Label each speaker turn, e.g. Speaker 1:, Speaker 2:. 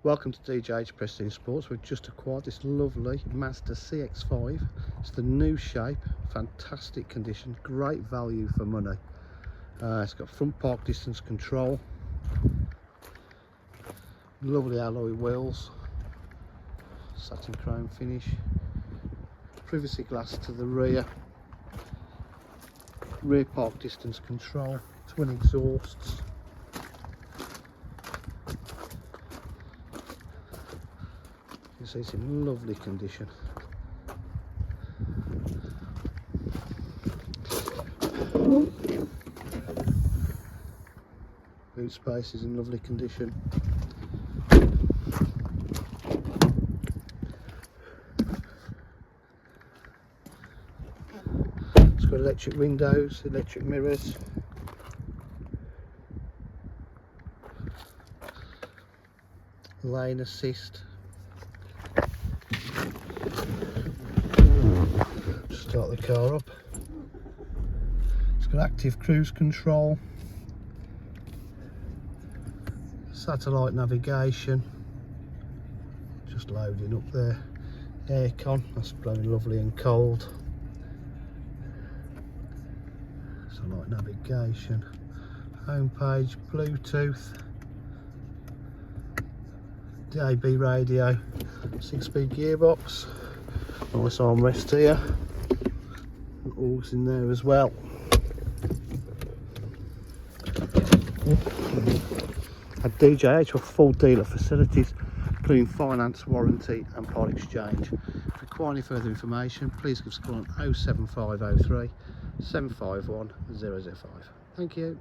Speaker 1: Welcome to DJH Prestige Sports. We've just acquired this lovely Mazda CX-5. It's the new shape, fantastic condition, great value for money. It's got front park distance control, lovely alloy wheels, satin chrome finish, privacy glass to the rear park distance control, twin exhausts. You can see it's in lovely condition. Boot space is in lovely condition. It's got electric windows, electric mirrors. Lane assist. Start the car up. It's got active cruise control, satellite navigation, just loading up there, aircon, that's blowing lovely and cold, satellite navigation, home page, Bluetooth, DAB radio, 6-speed gearbox, nice armrest here. All's in there as well. At DJH, we're full dealer facilities, including finance, warranty and part exchange. If you require any further information, please give us a call on 07503 751 005. Thank you.